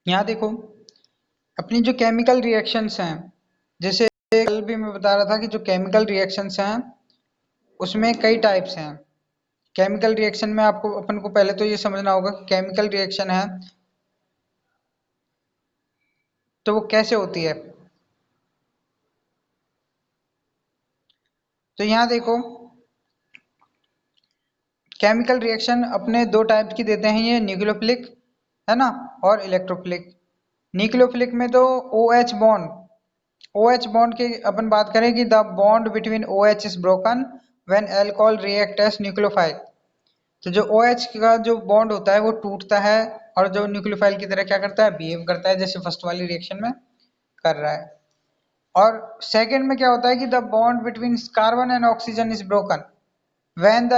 यहाँ देखो, अपनी जो केमिकल रिएक्शंस हैं, जैसे कल भी मैं बता रहा था कि जो केमिकल रिएक्शंस हैं उसमें कई टाइप्स हैं। केमिकल रिएक्शन में आपको अपन को पहले तो ये समझना होगा कि केमिकल रिएक्शन है तो वो कैसे होती है। तो यहाँ देखो, केमिकल रिएक्शन अपने दो टाइप की देते हैं ये, न्यूक्लियोफिलिक है ना, और इलेक्ट्रोफिलिक। न्यूक्लियोफिलिक में तो OH बॉन्ड, OH बॉन्ड की अपन बात करें कि the bond between OH is broken when alcohol react as nucleophile. तो जो OH का जो बॉन्ड होता है वो टूटता है और जो न्यूक्लियोफाइल की तरह क्या करता है, बिहेव करता है जैसे फर्स्ट वाली रिएक्शन में कर रहा है। और सेकंड में क्या होता है कि the bond between carbon and oxygen is broken when the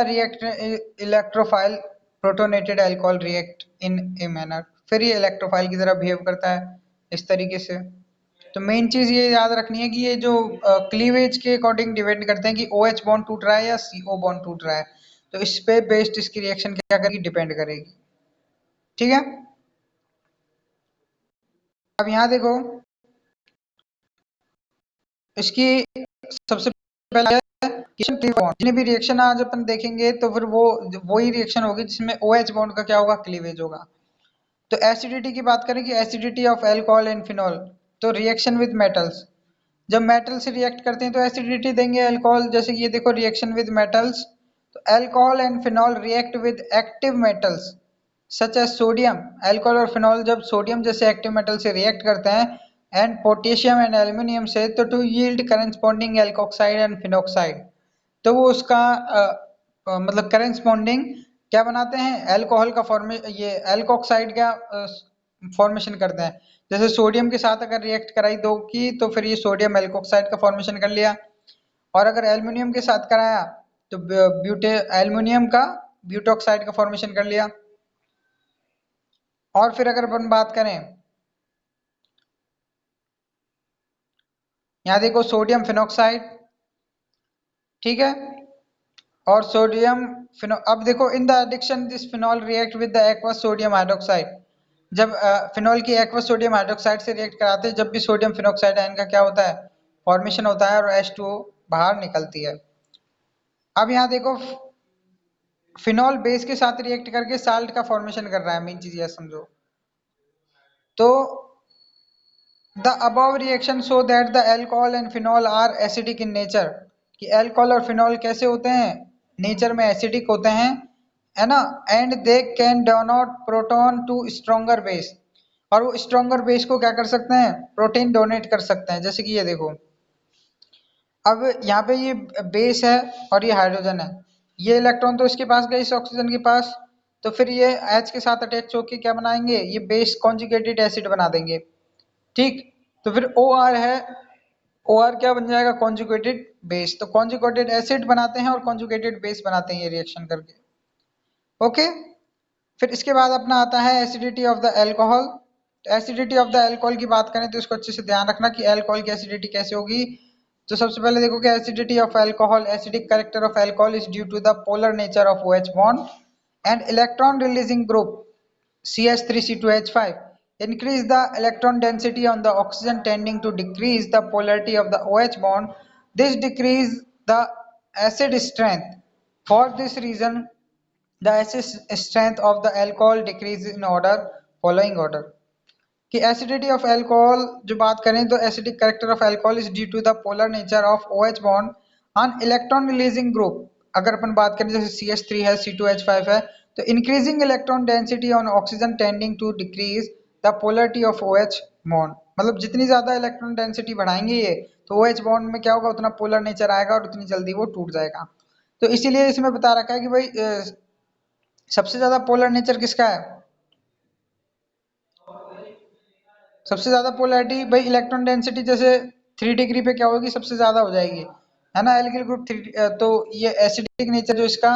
electrophile protonated alcohol react in a manner। फिर ये इलेक्ट्रोफाइल की तरह बिहेव करता है इस तरीके से। तो मेन चीज ये याद रखनी है कि ये जो क्लीवेज के अकॉर्डिंग डिपेंड करते हैं कि OH बॉन्ड टूट रहा है या CO बॉन्ड टूट रहा है, तो इस पे बेस्ड इसकी रिएक्शन क्या करेगी, डिपेंड करेगी। ठीक है, अब यहाँ देखो इसकी सबसे पहले जितने भी रिएक्शन आज अपन देखेंगे तो फिर वो वही रिएक्शन होगी जिसमें OH बॉन्ड का क्या होगा, क्लीवेज होगा। तो एसिडिटी की बात करें कि acidity of alcohol and phenol, तो रिएक्शन विद मेटल्स, जब मेटल से रिएक्ट करते हैं तो एसिडिटी देंगे अल्कोहल। जैसे कि ये देखो रिएक्शन विद मेटल्स, तो alcohol and phenol react with active metals such as sodium. Alcohol और फिनॉल जब सोडियम जैसे एक्टिव मेटल से रिएक्ट करते हैं एंड पोटेशियम एंड एल्यूमिनियम से, तो to yield corresponding alkoxide and phenoxide, तो वो उसका मतलब करेस्पॉन्डिंग क्या बनाते हैं, अल्कोहल का ये एल्कोक्साइड का फॉर्मेशन करते हैं। जैसे सोडियम के साथ अगर रिएक्ट कराई दो की तो फिर ये सोडियम एल्कोक्साइड का फॉर्मेशन कर लिया, और अगर एल्युमिनियम के साथ कराया तो ब्यूटे एल्युमिनियम का ब्यूटोक्साइड का फॉर्मेशन कर लिया। और फिर अगर अपन बात करें, यहाँ देखो सोडियम फिनोक्साइड, ठीक है, और सोडियम फिनो, अब देखो in the addiction this phenol react with the aqueous sodium hydroxide. जब फिनॉल की एक्वस सोडियम हाइड्रोक्साइड से रिएक्ट कराते हैं, जब भी सोडियम फिनोक्साइड आयन का क्या होता है, फॉर्मेशन होता है और H2O बाहर निकलती है। अब यहाँ देखो फिनॉल बेस के साथ रिएक्ट करके साल्ट का फॉर्मेशन कर रहा है, मेन चीज ये समझो। तो the above reaction show that the alcohol and phenol are acidic in nature, कि अल्कोहल और फिनॉल कैसे होते हैं, नेचर में एसिडिक होते हैं, है ना, and they can donate proton to stronger base, और वो स्ट्रॉन्गर बेस को क्या कर सकते हैं, प्रोटीन डोनेट कर सकते हैं। जैसे कि ये देखो, अब यहाँ पे ये बेस है और ये हाइड्रोजन है, ये इलेक्ट्रॉन तो इसके पास गए इस ऑक्सीजन के पास, तो फिर ये H के साथ अटैच होकर क्या बनाएंगे, ये बेस कॉन्जुगेटेड एसिड बना देंगे। ठीक, तो फिर OR है, OR क्या बन जाएगा, कॉन्जुगेटेड बेस। तो कॉन्जुगेटेड एसिड बनाते हैं और कॉन्जुगेटेड बेस बनाते हैं ये रिएक्शन करके। ओके, फिर इसके बाद अपना आता है acidity of the alcohol. Acidity of the alcohol की बात करें तो इसको अच्छे से ध्यान रखना कि अल्कोहल की एसिडिटी कैसे होगी। तो सबसे पहले देखो कि acidity of alcohol, acidic character of alcohol is due to the polar nature of OH bond and electron releasing group CH3C2H5 increase the electron density on the oxygen tending to decrease the polarity of the OH bond. This decrease the acid strength. For this reason the acid strength of the alcohol decreases in order following order। कि acidity of alcohol जो बात करें तो acidic character of alcohol is due to the polar nature of OH bond on electron releasing group. अगर अपन बात करें जैसे CH3 है, C2H5 है, तो increasing electron density on oxygen tending to decrease the polarity of OH bond, मतलब जितनी ज्यादा इलेक्ट्रॉन डेंसिटी बढ़ाएंगे ये, तो OH बॉन्ड में क्या होगा, उतना पोलर नेचर आएगा और उतनी जल्दी वो टूट जाएगा। तो इसीलिए इसमें बता रखा है कि भाई सबसे ज्यादा पोलर नेचर किसका है, सबसे ज्यादा पोलैरिटी भाई इलेक्ट्रॉन डेंसिटी जैसे 3 डिग्री पे क्या होगी, सबसे ज्यादा हो जाएगी, है ना, एल्किल ग्रुप 3, तो ये एसिडिक नेचर जो इसका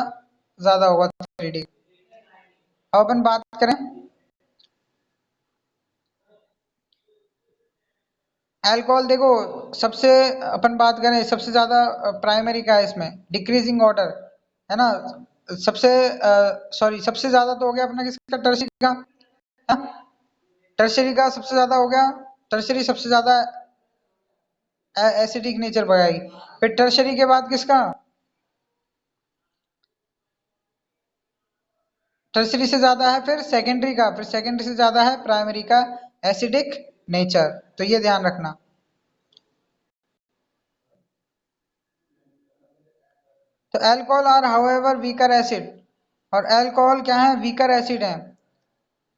ज्यादा होगा 3 डिग्री। अब अपन बात करें अल्कोहल, देखो सबसे अपन बात करें सबसे ज्यादा प्राइमरी का है इसमें, डिक्रीजिंग ऑर्डर, है ना, सबसे सॉरी सबसे ज्यादा तो हो गया अपना किसका, टर्शियरी का, है? टर्शरी का सबसे ज्यादा हो गया, टर्शरी सबसे ज्यादा एसिडिक नेचर बढ़ाएगी। फिर टर्शरी के बाद किसका, टर्शरी से ज्यादा है फिर सेकेंडरी का, फिर सेकेंडरी से ज्यादा है प्राइमरी का एसिडिक नेचर, तो ये ध्यान रखना। तो alcohol are however weaker acid, और अल्कोहल क्या है, वीकर एसिड है,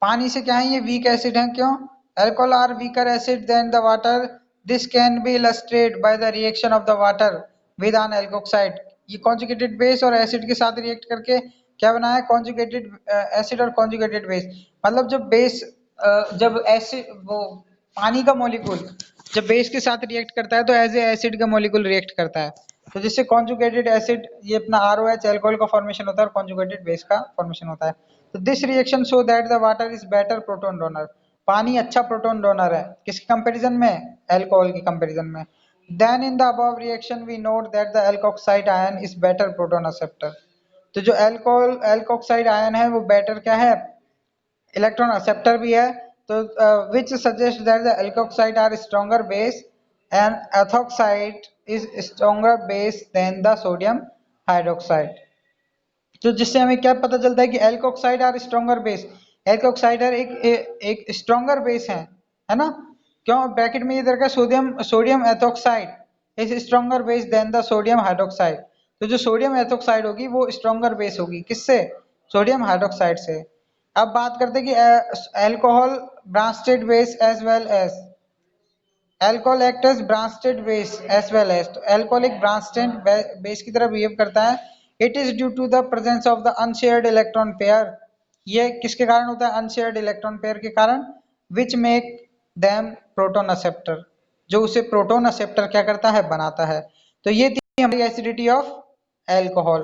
पानी से क्या है ये वीक एसिड है। क्यों, alcohol are weaker acid than the water, this can be illustrated by the reaction of the water with an alkoxide. ये कॉन्जुगेटेड बेस और एसिड के साथ रिएक्ट करके क्या बना है, कॉन्जुगेटेड एसिड और कॉन्जुगेटेड बेस। मतलब जब बेस जब एसिड वो पानी का मॉलिक्यूल जब बेस के साथ रिएक्ट करता है तो एज ए एसिड का मॉलिक्यूल रिएक्ट करता है, तो जिससे कॉन्जुगेटेड एसिड ये अपना ROH अल्कोहल का फॉर्मेशन होता है और कॉन्जुगेटेड बेस का फॉर्मेशन होता है। तो this reaction show that the water is better proton donor, पानी अच्छा प्रोटोन डोनर है किसके कंपैरिजन में, अल्कोहल के कंपैरिजन में। Then in the above reaction we note that the alkoxide ion is better proton acceptor. तो जो अल्कोहल एल्कोक्साइड आयन है वो बेटर क्या है, इलेक्ट्रॉन एक्सेप्टर भी है। तो which suggest that the alkoxide are stronger base and ethoxide is stronger base than the sodium hydroxide. तो जिससे हमें क्या पता चलता है कि alkoxide are stronger base, alkoxide एक स्ट्रॉन्गर बेस है ना। क्यों, ब्रैकेट में इधर का sodium sodium ethoxide is stronger base than the sodium hydroxide. तो जो सोडियम एथोक्साइड होगी वो स्ट्रॉन्गर बेस होगी किससे, सोडियम हाइड्रोक्साइड से। अब बात करते हैं कि alcohol branched base as well as, alcohol act as branched base as well as. तो अल्कोहल एक ब्रांचेड बेस की तरह बिहेव करता है। It is due to the presence of the unshared electron pair, ये किसके कारण होता है, अनशेयर्ड इलेक्ट्रॉन पेयर के कारण, which make them proton acceptor, जो उसे प्रोटोन एक्सेप्टर क्या करता है, बनाता है। तो ये थी हमारी एसिडिटी ऑफ अल्कोहल।